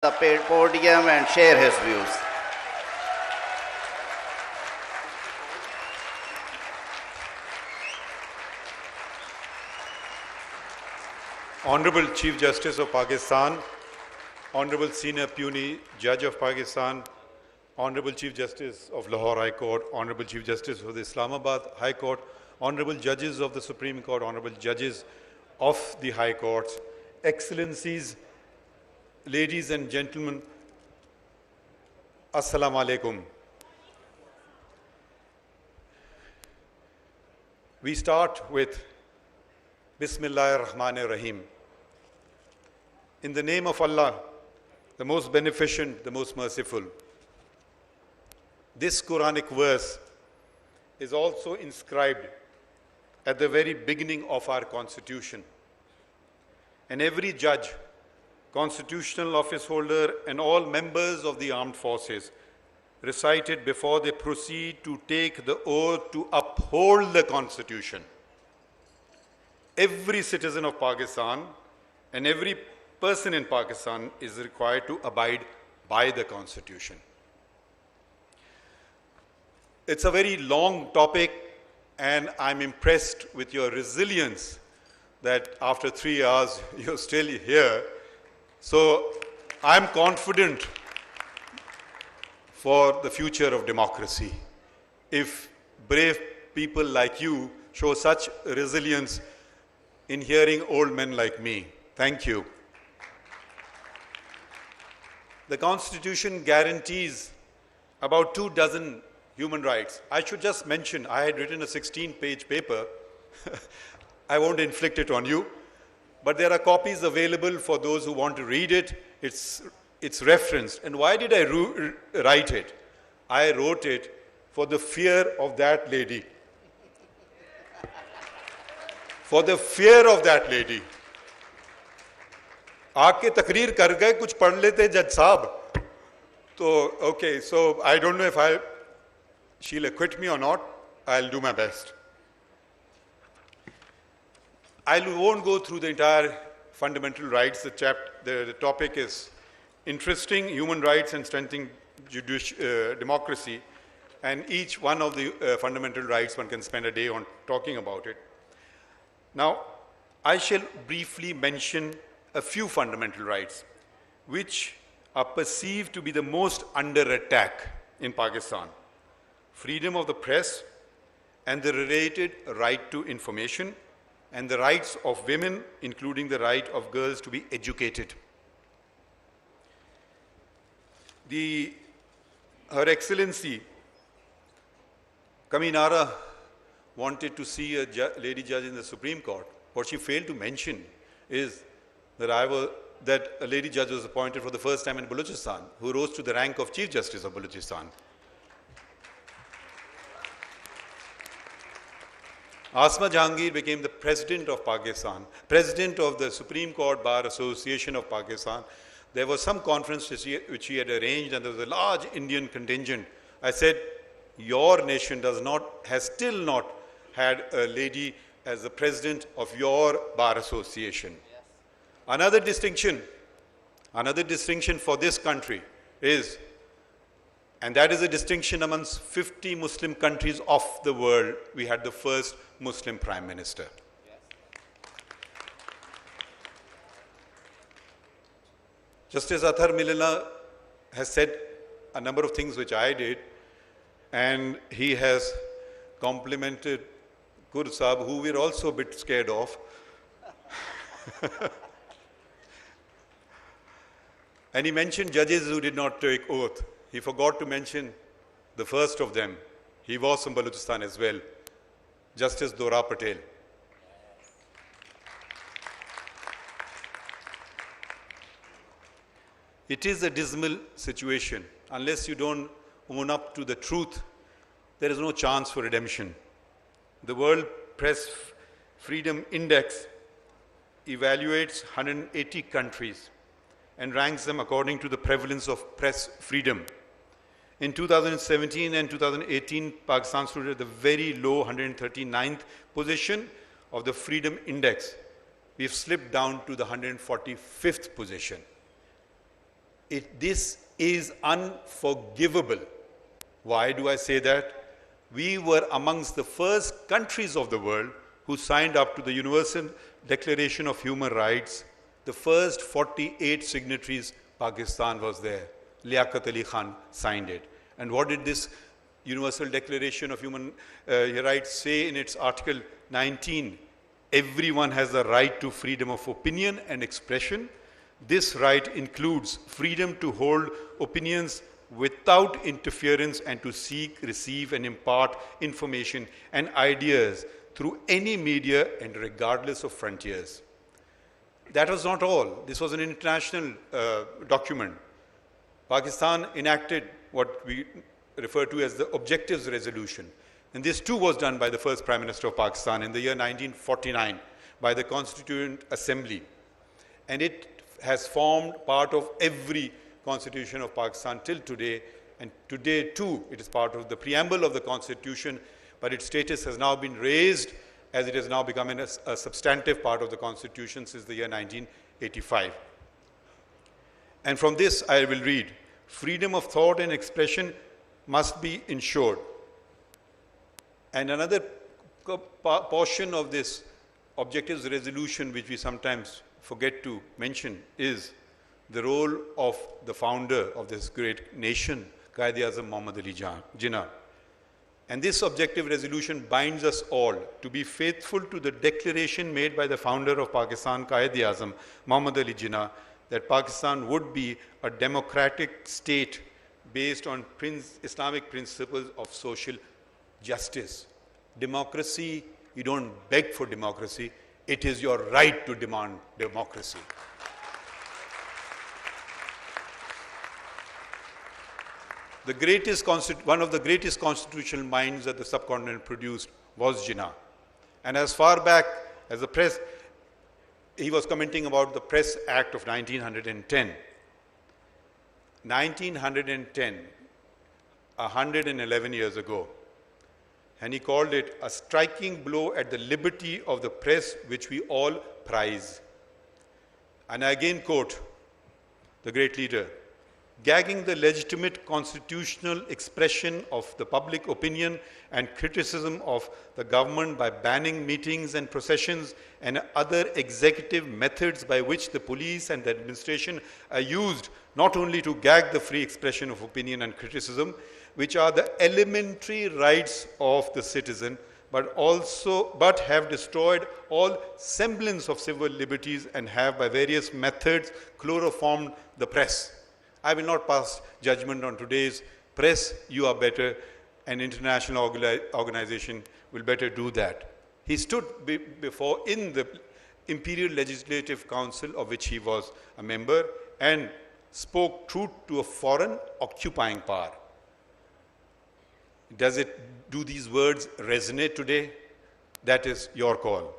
the podium and share his views. Honorable Chief Justice of Pakistan, Honorable Senior Puny Judge of Pakistan, Honorable Chief Justice of Lahore High Court, Honorable Chief Justice of the Islamabad High Court, Honorable Judges of the Supreme Court, Honorable Judges of the High Courts, Excellencies, ladies and gentlemen, Assalamu alaikum. We start with Bismillahir Rahmanir Rahim. In the name of Allah, the most beneficent, the most merciful. This Quranic verse is also inscribed at the very beginning of our Constitution. And every judge, constitutional office holder, and all members of the armed forces recite it before they proceed to take the oath to uphold the Constitution. Every citizen of Pakistan and every person in Pakistan is required to abide by the Constitution. It's a very long topic, and I'm impressed with your resilience that after 3 hours you're still here. So I'm confident for the future of democracy. If brave people like you show such resilience in hearing old men like me. Thank you. The Constitution guarantees about 24 human rights. I should just mention, I had written a 16-page paper. I won't inflict it on you, but there are copies available for those who want to read it. It's referenced. And why did I write it? I wrote it for the fear of that lady. For the fear of that lady. आके तकरीर कर गए कुछ पढ़ लेते जज साहब तो okay, so I don't know if she'll acquit me or not. I'll do my best. I won't go through the entire fundamental rights. The topic is interesting, human rights and strengthening democracy, and each one of the fundamental rights one can spend a day on talking about it. Now, I shall briefly mention a few fundamental rights which are perceived to be the most under attack in Pakistan. Freedom of the press and the related right to information, and the rights of women, including the right of girls to be educated. Her Excellency Kaminara wanted to see a lady judge in the Supreme Court. What she failed to mention is that a lady judge was appointed for the first time in Balochistan, who rose to the rank of Chief Justice of Balochistan. Asma Jahangir became the President of Pakistan, President of the Supreme Court Bar Association of Pakistan. There was some conference which she had arranged, and there was a large Indian contingent. I said, your nation has still not had a lady as the President of your Bar Association. Yes. Another distinction for this country is, and that is a distinction amongst 50 Muslim countries of the world, we had the first Muslim Prime Minister. Yes. Justice Athar Milana has said a number of things which I did, and he has complimented Gur Sahab, who we're also a bit scared of. And he mentioned judges who did not take oath. He forgot to mention the first of them. He was from Balochistan as well, Justice Dora Patel. It is a dismal situation. Unless you don't own up to the truth, there is no chance for redemption. The World Press Freedom Index evaluates 180 countries and ranks them according to the prevalence of press freedom. In 2017 and 2018, Pakistan stood at the very low 139th position of the Freedom Index. We've slipped down to the 145th position. This is unforgivable. Why do I say that? We were amongst the first countries of the world who signed up to the Universal Declaration of Human Rights. The first 48 signatories, Pakistan was there. Liaquat Ali Khan signed it. And what did this Universal Declaration of Human Rights say in its Article 19? Everyone has the right to freedom of opinion and expression. This right includes freedom to hold opinions without interference and to seek, receive, and impart information and ideas through any media and regardless of frontiers. That was not all. This was an international document. Pakistan enacted what we refer to as the Objectives Resolution. And this too was done by the first Prime Minister of Pakistan in the year 1949 by the Constituent Assembly. And it has formed part of every Constitution of Pakistan till today, and today too it is part of the preamble of the Constitution, but its status has now been raised as it has now become a substantive part of the Constitution since the year 1985. And from this I will read, freedom of thought and expression must be ensured. And another portion of this Objectives Resolution which we sometimes forget to mention is the role of the founder of this great nation, Quaid-e-Azam Muhammad Ali Jinnah. And this objective resolution binds us all to be faithful to the declaration made by the founder of Pakistan, Quaid-e-Azam Muhammad Ali Jinnah, that Pakistan would be a democratic state based on Islamic principles of social justice. Democracy, you don't beg for democracy, it is your right to demand democracy. One of the greatest constitutional minds that the subcontinent produced was Jinnah. And as far back as the press, he was commenting about the Press Act of 1910. 1910, 111 years ago. And he called it a striking blow at the liberty of the press which we all prize. And I again quote the great leader, gagging the legitimate constitutional expression of the public opinion and criticism of the government by banning meetings and processions and other executive methods by which the police and the administration are used not only to gag the free expression of opinion and criticism, which are the elementary rights of the citizen, but have destroyed all semblance of civil liberties and have by various methods chloroformed the press. I will not pass judgment on today's press. You are better. An international organization will better do that. He stood before in the Imperial Legislative Council, of which he was a member, and spoke truth to a foreign occupying power. Do these words resonate today? That is your call.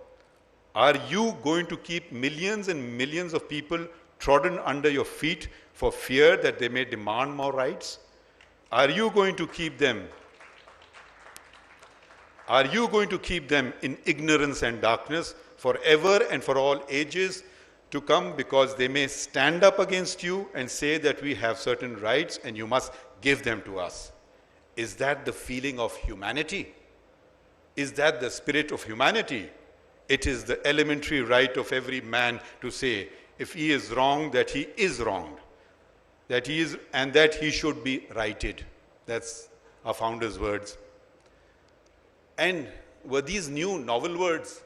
Are you going to keep millions and millions of people trodden under your feet for fear that they may demand more rights? Are you going to keep them? Are you going to keep them in ignorance and darkness forever and for all ages to come, because they may stand up against you and say that we have certain rights and you must give them to us? Is that the feeling of humanity? Is that the spirit of humanity? It is the elementary right of every man to say, if he is wrong, that he is wronged, and that he should be righted. That's our founder's words. And were these new novel words,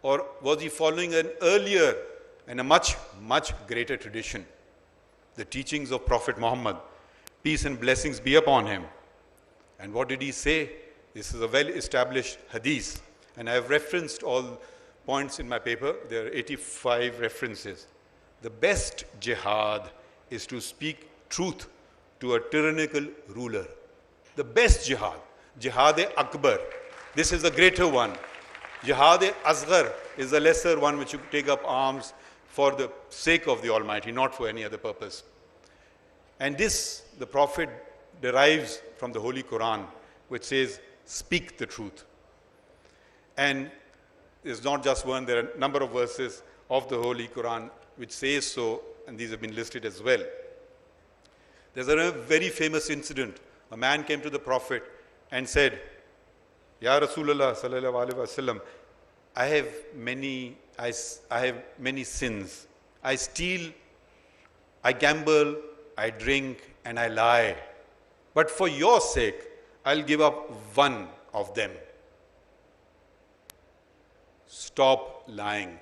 or was he following an earlier and a much, much greater tradition? The teachings of Prophet Muhammad, peace and blessings be upon him. And what did he say? This is a well-established hadith, and I have referenced all points in my paper. There are 85 references. The best jihad is to speak truth to a tyrannical ruler. The best jihad, Jihad-e-Akbar. This is the greater one. Jihad-e-Asghar is the lesser one, which you take up arms for the sake of the Almighty, not for any other purpose. And this, the Prophet derives from the Holy Quran, which says, speak the truth. And there's not just one, there are a number of verses of the Holy Quran which says so, and these have been listed as well. There's a very famous incident. A man came to the Prophet and said, Ya Rasulullah sallallahu alaihi wasallam, I have many sins. I steal, I gamble, I drink, and I lie. But for your sake, I'll give up one of them. Stop lying.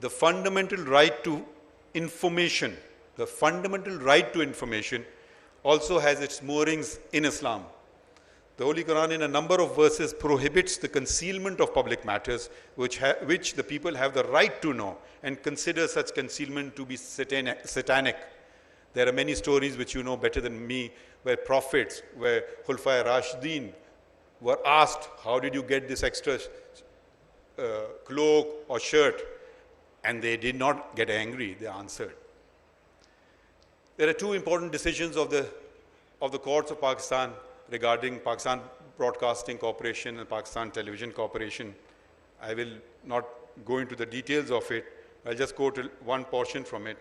The fundamental right to information, also has its moorings in Islam. The Holy Quran in a number of verses prohibits the concealment of public matters which the people have the right to know and consider such concealment to be satanic. There are many stories which you know better than me where prophets, where Khulafai Rashidin were asked, how did you get this extra cloak or shirt? And they did not get angry, they answered. There are two important decisions of the courts of Pakistan regarding Pakistan Broadcasting Corporation and Pakistan Television Corporation. I will not go into the details of it. I'll just quote one portion from it.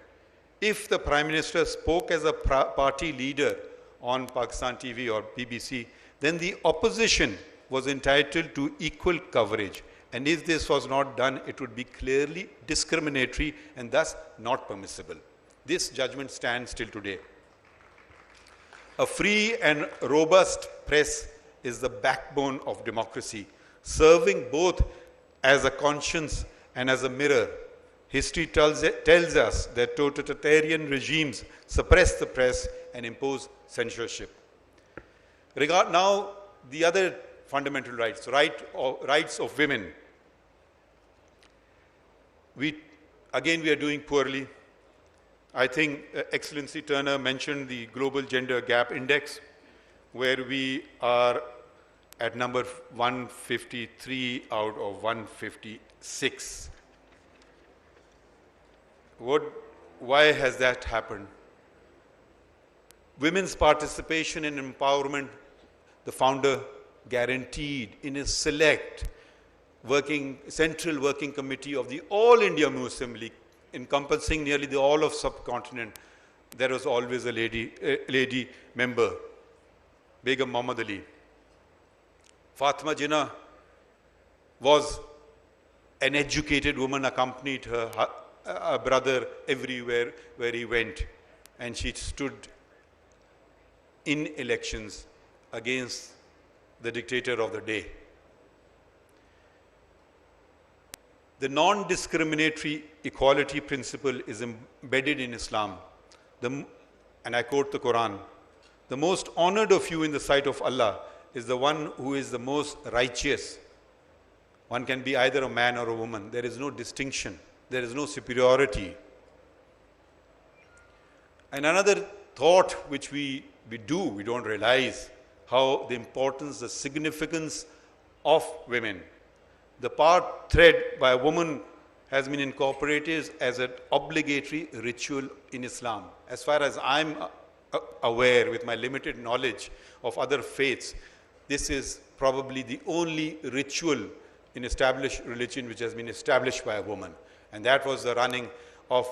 If the Prime Minister spoke as a party leader on Pakistan TV or BBC, then the opposition was entitled to equal coverage. And if this was not done, it would be clearly discriminatory and thus not permissible. This judgment stands till today. A free and robust press is the backbone of democracy, serving both as a conscience and as a mirror. History tells us that totalitarian regimes suppress the press and impose censorship. Now, the other fundamental rights, rights of women. We are doing poorly. I think Excellency Turner mentioned the Global Gender Gap Index, where we are at number 153 out of 156. Why has that happened? Women's participation and empowerment, the founder guaranteed in a select central working committee of the All India Muslim League, encompassing nearly the all of subcontinent. There was always a lady member, Begum Muhammad Ali. Fatima Jinnah was an educated woman, accompanied her brother everywhere where he went, and she stood in elections against the dictator of the day. The non-discriminatory equality principle is embedded in Islam. And I quote the Quran, "The most honored of you in the sight of Allah is the one who is the most righteous." One can be either a man or a woman. There is no distinction. There is no superiority. And another thought which we don't realize how the importance, the significance of women. The part thread by a woman has been incorporated as an obligatory ritual in Islam. As far as I'm aware, with my limited knowledge of other faiths, this is probably the only ritual in established religion which has been established by a woman. And that was the running of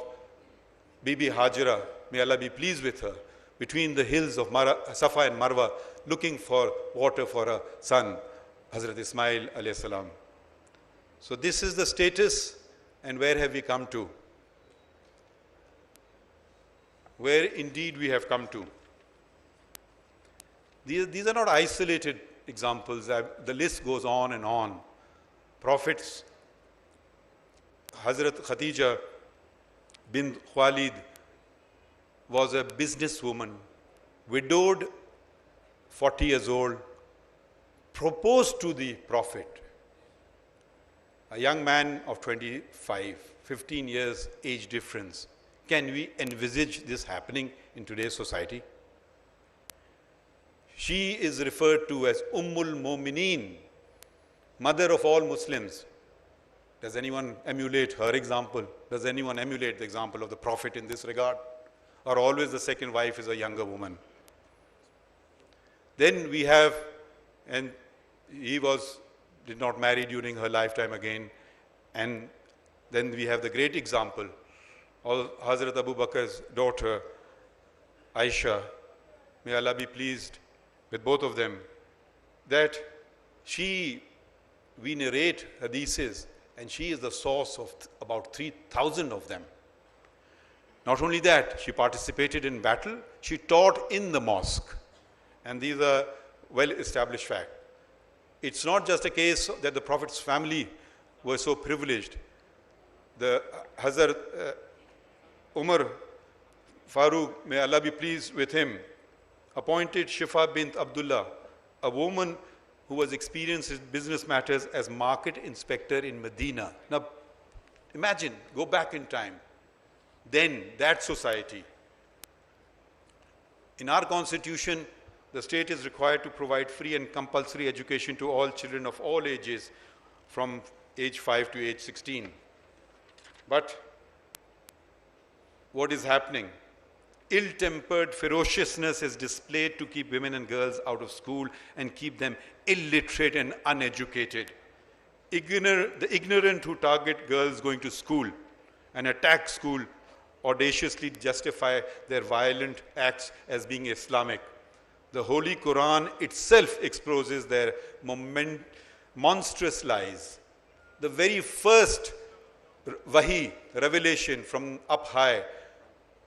Bibi Hajra, may Allah be pleased with her, between the hills of Safa and Marwa, looking for water for her son, Hazrat Ismail alayhi salam. So this is the status, and where have we come to? Where indeed we have come to. These are not isolated examples. The list goes on and on. Prophets, Hazrat Khadija bint Khalid was a businesswoman, widowed, 40 years old, proposed to the Prophet. A young man of 25, 15 years age difference. Can we envisage this happening in today's society? She is referred to as Ummul Mumineen, mother of all Muslims. Does anyone emulate her example? Does anyone emulate the example of the Prophet in this regard? Or always the second wife is a younger woman? Then we have, and did not marry during her lifetime again, and Then we have the great example of Hazrat Abu Bakr's daughter, Aisha, may Allah be pleased with both of them, that we narrate hadiths, and she is the source of about 3,000 of them. Not only that, she participated in battle, she taught in the mosque. And these are well-established facts. It's not just a case that the Prophet's family were so privileged. The Hazrat Umar Farooq, may Allah be pleased with him, appointed Shifa bint Abdullah, a woman who was experienced in business matters, as market inspector in Medina. Now, imagine, go back in time. Then, that society. In our constitution, the state is required to provide free and compulsory education to all children of all ages from age 5 to age 16. But what is happening? Ill-tempered ferociousness is displayed to keep women and girls out of school and keep them illiterate and uneducated. The ignorant who target girls going to school and attack school audaciously justify their violent acts as being Islamic. The Holy Quran itself exposes their monstrous lies. The very first wahi, revelation from up high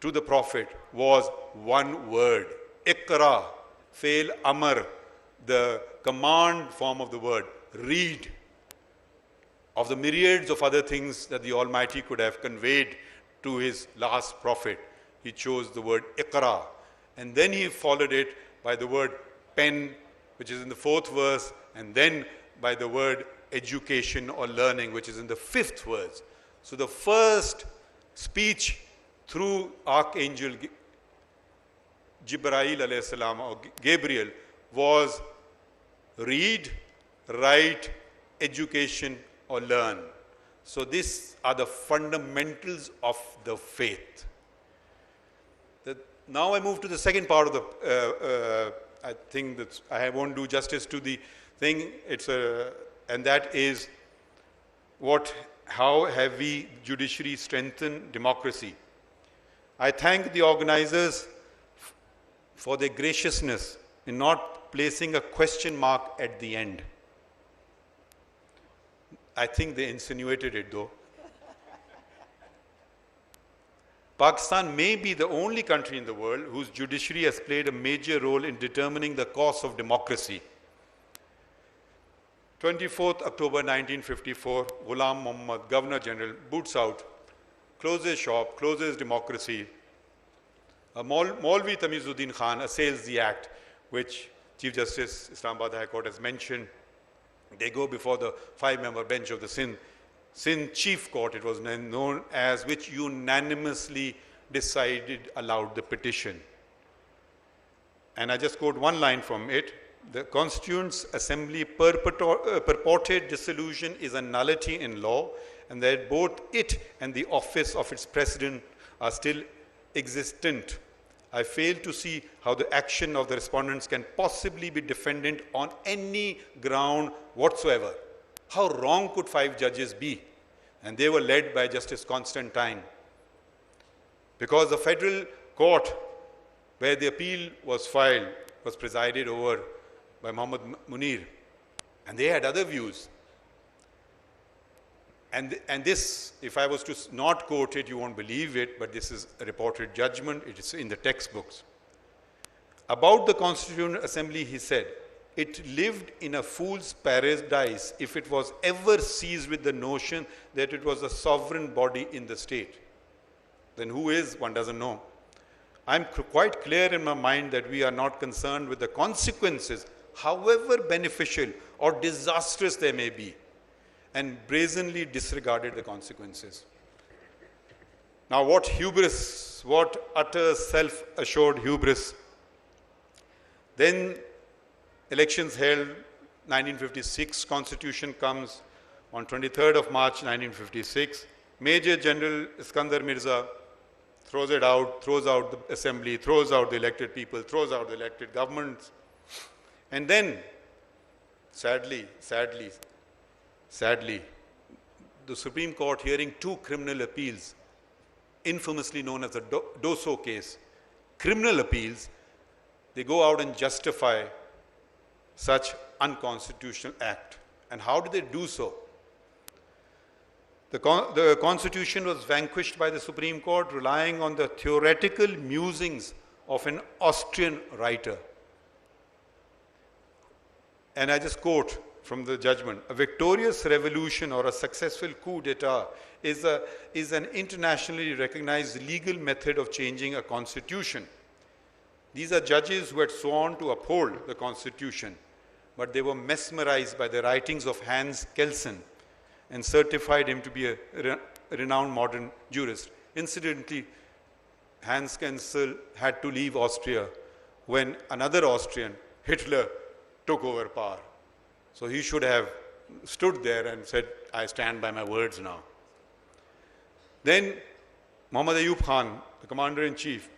to the Prophet was one word, Iqra, fail amar, the command form of the word, read. Of the myriads of other things that the Almighty could have conveyed to his last prophet, he chose the word Iqra. And then he followed it by the word pen, which is in the 4th verse, and then by the word education or learning, which is in the 5th verse. So the first speech through Archangel Jibreel alayhi salam, or Gabriel, was read, write, education or learn. So these are the fundamentals of the faith. Now I move to the second part of the, I think that I won't do justice to the thing, and that is how have we judiciary strengthened democracy? I thank the organizers for their graciousness in not placing a question mark at the end. I think they insinuated it though. Pakistan may be the only country in the world whose judiciary has played a major role in determining the course of democracy. 24th October 1954, Ghulam Muhammad, Governor General, boots out, closes shop, closes democracy. Maulvi Tamizuddin Khan assails the act, which Chief Justice Islamabad High Court has mentioned. They go before the 5-member bench of the Sindh Chief Court, it was known as, which unanimously decided allowed the petition. And I just quote one line from it. The Constituent Assembly purported dissolution is a nullity in law, and that both it and the office of its president are still existent. I fail to see how the action of the respondents can possibly be defended on any ground whatsoever. How wrong could 5 judges be? And they were led by Justice Constantine. Because the federal court where the appeal was filed was presided over by Muhammad Munir. And they had other views. And this, if I was to not quote it, you won't believe it, but this is a reported judgment. It is in the textbooks. About the Constituent Assembly, he said, it lived in a fool's paradise if it was ever seized with the notion that it was a sovereign body in the state. Then who is? One doesn't know. I'm quite clear in my mind that we are not concerned with the consequences, however beneficial or disastrous they may be, and brazenly disregarded the consequences. Now what hubris, what utter self-assured hubris. Then elections held, 1956, Constitution comes on 23rd of March 1956. Major General Iskandar Mirza throws out the assembly, throws out the elected people, throws out the elected governments. And then, sadly, the Supreme Court hearing two criminal appeals, infamously known as the Doso case. Criminal appeals, they go out and justify such unconstitutional act. And how do they do so? The Constitution was vanquished by the Supreme Court relying on the theoretical musings of an Austrian writer. And I just quote from the judgment: a victorious revolution or a successful coup d'etat is an internationally recognized legal method of changing a constitution. These are judges who had sworn to uphold the Constitution, but they were mesmerized by the writings of Hans Kelsen and certified him to be a renowned modern jurist. Incidentally, Hans Kelsen had to leave Austria when another Austrian, Hitler, took over power. So he should have stood there and said, I stand by my words now. Then Muhammad Ayub Khan, the commander-in-chief,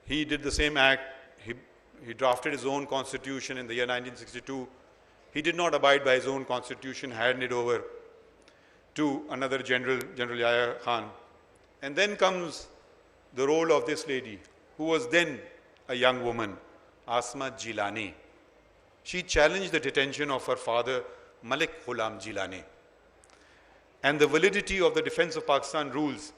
he did the same act. He drafted his own constitution in the year 1962. He did not abide by his own constitution, handed it over to another general, General Yahya Khan. And then comes the role of this lady, who was then a young woman, Asma Jilani. She challenged the detention of her father, Malik Ghulam Jilani, and the validity of the Defense of Pakistan rules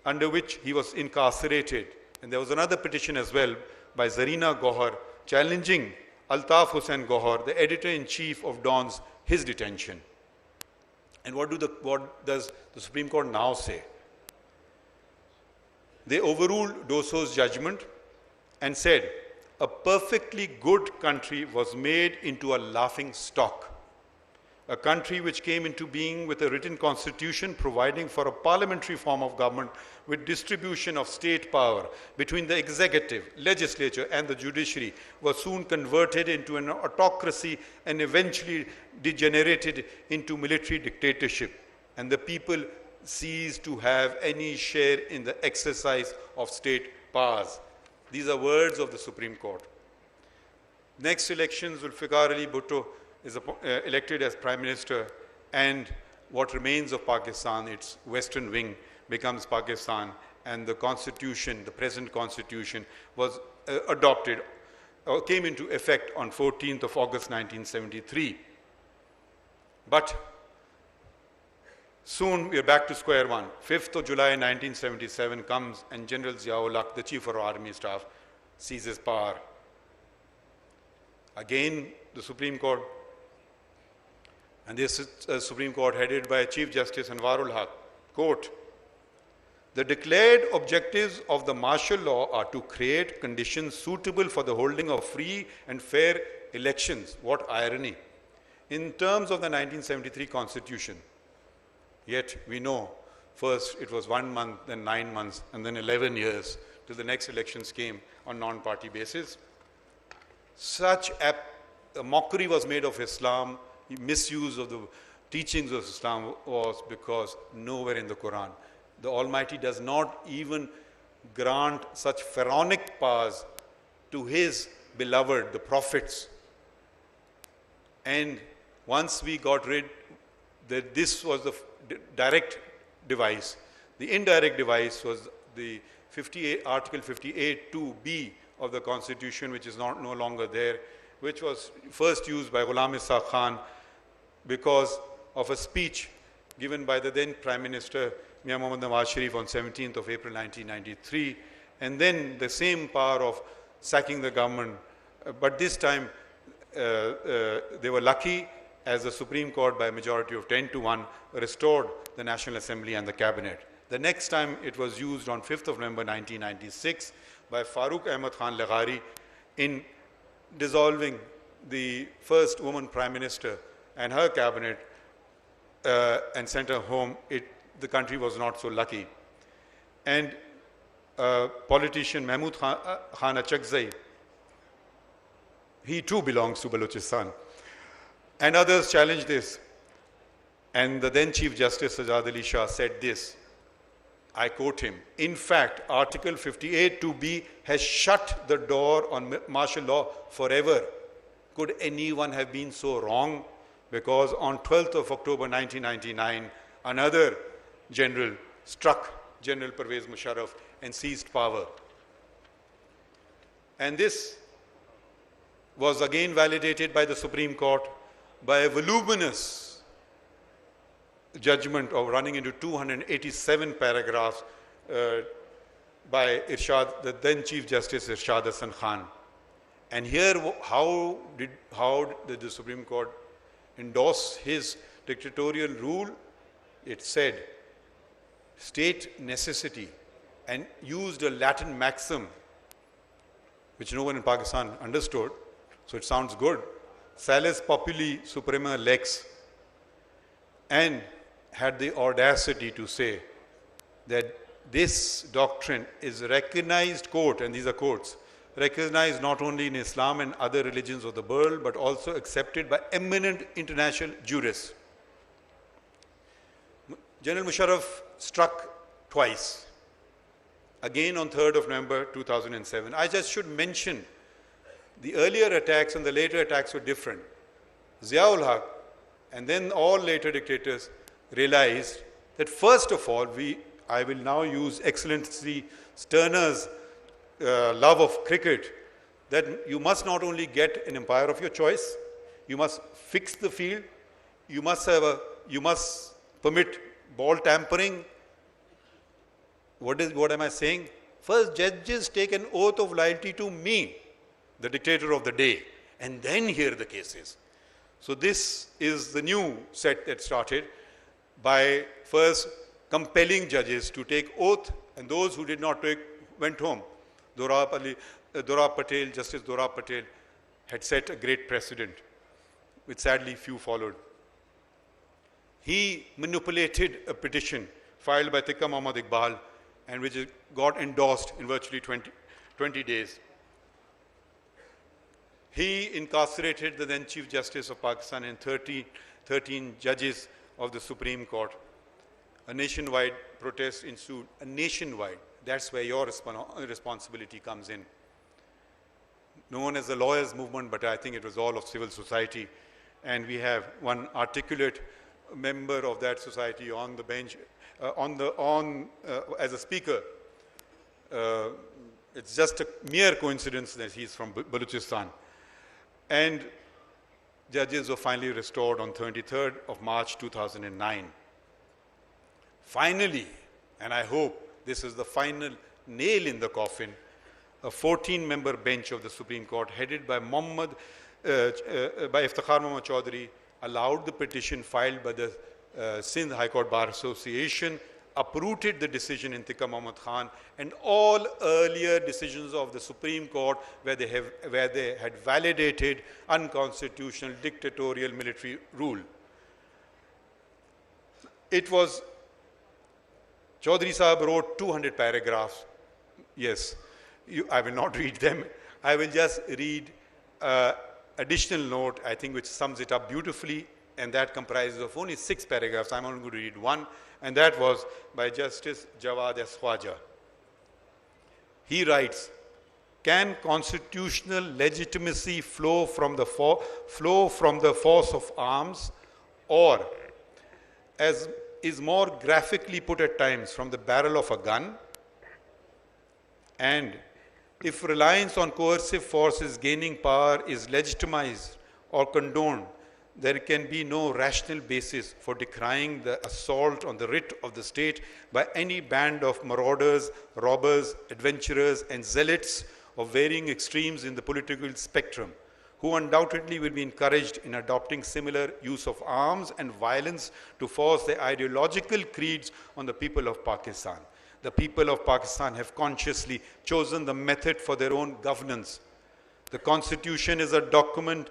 under which he was incarcerated. And there was another petition as well by Zarina Gohar challenging Altaf Hussain Gohar, the editor-in-chief of Dawns, his detention. And what does the Supreme Court now say? They overruled Doso's judgment and said, a perfectly good country was made into a laughing stock. A country which came into being with a written constitution providing for a parliamentary form of government with distribution of state power between the executive, legislature and the judiciary was soon converted into an autocracy and eventually degenerated into military dictatorship. And the people ceased to have any share in the exercise of state powers. These are words of the Supreme Court. Next elections, Zulfikar Ali Bhutto is elected as Prime Minister, and what remains of Pakistan, its western wing, becomes Pakistan, and the constitution, the present constitution, was adopted or came into effect on 14th of August 1973. But soon we are back to square one. 5th of July 1977 comes and General Ziaul Haq, the Chief of our Army Staff, seizes power. Again, the Supreme Court, and this Supreme Court headed by Chief Justice Anwarul Haq, quote, the declared objectives of the martial law are to create conditions suitable for the holding of free and fair elections. What irony. In terms of the 1973 Constitution, yet we know first it was 1 month, then 9 months, and then 11 years till the next elections came on non-party basis. Such a mockery was made of Islam, misuse of the teachings of Islam was because nowhere in the Quran, the Almighty does not even grant such pharaonic powers to His beloved, the prophets. And once we got rid, that this was the direct device. The indirect device was the Article 58(2)(b) of the Constitution, which is no longer there, which was first used by Ghulam Ishaq Khan because of a speech given by the then Prime Minister Mian Mohammad Nawaz Sharif on 17th of April 1993, and then the same power of sacking the government. But this time they were lucky as the Supreme Court by a majority of 10-1 restored the National Assembly and the Cabinet. The next time it was used on 5th of November 1996 by Farooq Ahmad Khan Laghari in dissolving the first woman Prime Minister and her Cabinet and sent her home. The country was not so lucky. And politician Mahmood Khan Achakzai, he too belongs to Balochistan. And others challenged this. And the then Chief Justice Sajjad Ali Shah said this, I quote him, in fact, Article 58(2)(b) has shut the door on martial law forever. Could anyone have been so wrong? Because on 12th of October 1999, another general struck General Pervez Musharraf and seized power. And this was again validated by the Supreme Court by a voluminous judgment of running into 287 paragraphs by Irshad, the then Chief Justice Irshad Hasan Khan. And here, how did the Supreme Court endorse his dictatorial rule? It said, state necessity, and used a Latin maxim, which no one in Pakistan understood, so it sounds good, Salus Populi Suprema Lex, and had the audacity to say that this doctrine is recognized, quote, and these are quotes, recognized not only in Islam and other religions of the world, but also accepted by eminent international jurists. General Musharraf struck twice, again on 3rd of November 2007. I just should mention the earlier attacks and the later attacks were different. Ziaul Haq and then all later dictators realized that first of all, I will now use Excellency Stirner's love of cricket, that you must not only get an umpire of your choice, you must fix the field, you must permit ball tampering. What am I saying? First, judges take an oath of loyalty to me, the dictator of the day, and then hear the cases. So this is the new set that started by first compelling judges to take oath, and those who did not take went home. Dorab Patel, Justice Dorab Patel, had set a great precedent, which sadly few followed. He manipulated a petition filed by Tikka Muhammad Iqbal, and which got endorsed in virtually 20 days. He incarcerated the then Chief Justice of Pakistan and 13 judges of the Supreme Court. A nationwide protest ensued, a nationwide. That's where your responsibility comes in. Known as the lawyers' movement, but I think it was all of civil society. And we have one articulate member of that society on the bench, as a speaker. It's just a mere coincidence that he's from Balochistan. And judges were finally restored on 23rd of March 2009. Finally, and I hope this is the final nail in the coffin, a 14-member bench of the Supreme Court headed by Iftikhar Muhammad Chaudhary allowed the petition filed by the Sindh High Court Bar Association, uprooted the decision in Tikka Muhammad Khan, and all earlier decisions of the Supreme Court where they had validated unconstitutional dictatorial military rule. It was, Chaudhary Sahab wrote 200 paragraphs. Yes, I will not read them. I will just read additional note, I think, which sums it up beautifully, and that comprises of only 6 paragraphs. I'm only going to read one, and that was by Justice Jawad S. Khwaja. He writes, can constitutional legitimacy flow from the force of arms, or, as is more graphically put at times, from the barrel of a gun? And if reliance on coercive forces gaining power is legitimized or condoned, there can be no rational basis for decrying the assault on the writ of the state by any band of marauders, robbers, adventurers, and zealots of varying extremes in the political spectrum, who undoubtedly will be encouraged in adopting similar use of arms and violence to force their ideological creeds on the people of Pakistan. The people of Pakistan have consciously chosen the method for their own governance. The Constitution is a document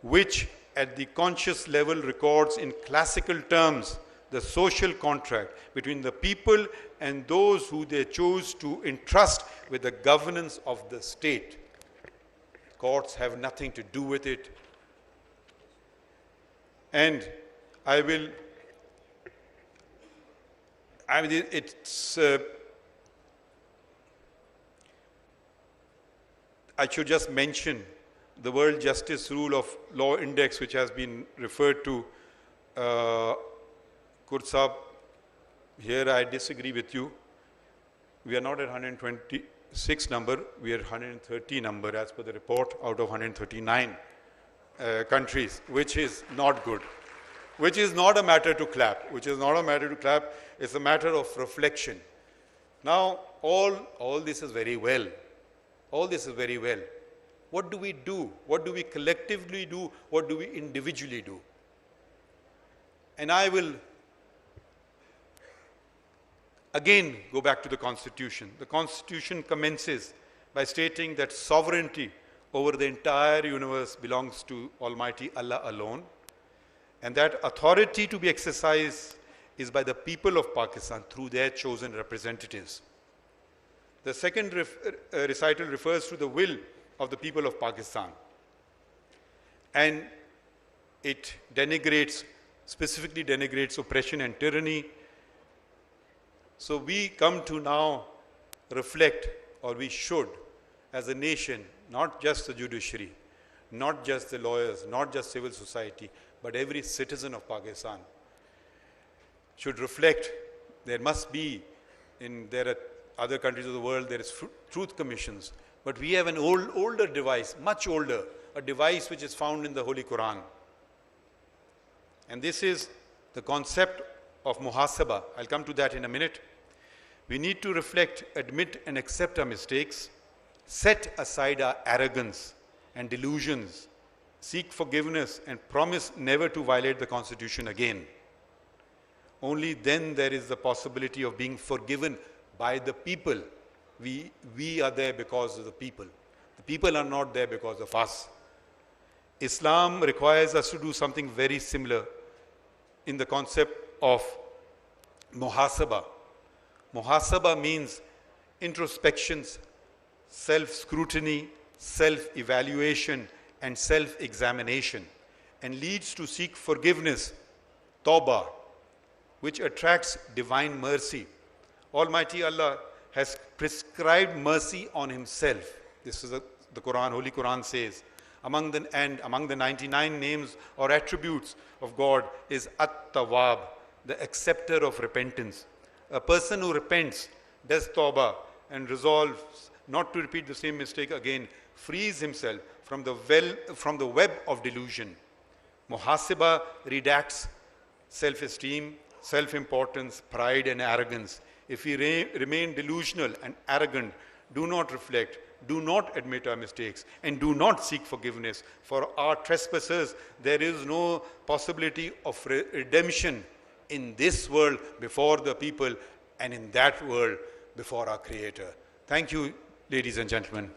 which, at the conscious level, records in classical terms the social contract between the people and those who they choose to entrust with the governance of the state. Courts have nothing to do with it. And I should just mention the World Justice Rule of Law Index, which has been referred to Kursab, here I disagree with you. We are not at 126 number, we are 130 number as per the report out of 139 countries, which is not good. Which is not a matter to clap. Which is not a matter to clap. It's a matter of reflection. Now, all this is very well. All this is very well. What do we do? What do we collectively do? What do we individually do? And I will again go back to the Constitution. The Constitution commences by stating that sovereignty over the entire universe belongs to Almighty Allah alone, and that authority to be exercised is by the people of Pakistan through their chosen representatives. The second recital refers to the will of the people of Pakistan, and it specifically denigrates oppression and tyranny. So we come to now reflect, or we should, as a nation, not just the judiciary, not just the lawyers, not just civil society, but every citizen of Pakistan should reflect. There must be, there are other countries of the world, there is truth commissions, but we have an older device, much older, a device which is found in the Holy Quran. And this is the concept of muhasaba. I'll come to that in a minute. We need to reflect, admit and accept our mistakes, set aside our arrogance and delusions, seek forgiveness and promise never to violate the Constitution again. Only then there is the possibility of being forgiven by the people. We are there because of the people. The people are not there because of us. Islam requires us to do something very similar in the concept of muhasaba. Muhasaba means introspections, self-scrutiny, self-evaluation, and self-examination, and leads to seek forgiveness, tawbah, which attracts divine mercy. Almighty Allah has prescribed mercy on Himself. This is the Quran, Holy Quran says. Among the 99 names or attributes of God is At-Tawwab, the acceptor of repentance. A person who repents, does tawbah, and resolves not to repeat the same mistake again, frees himself from the web of delusion. Muhasaba redacts self-esteem, self-importance, pride, and arrogance. If we remain delusional and arrogant, do not reflect, do not admit our mistakes, and do not seek forgiveness for our trespasses, there is no possibility of redemption in this world before the people, and in that world before our Creator. Thank you, ladies and gentlemen.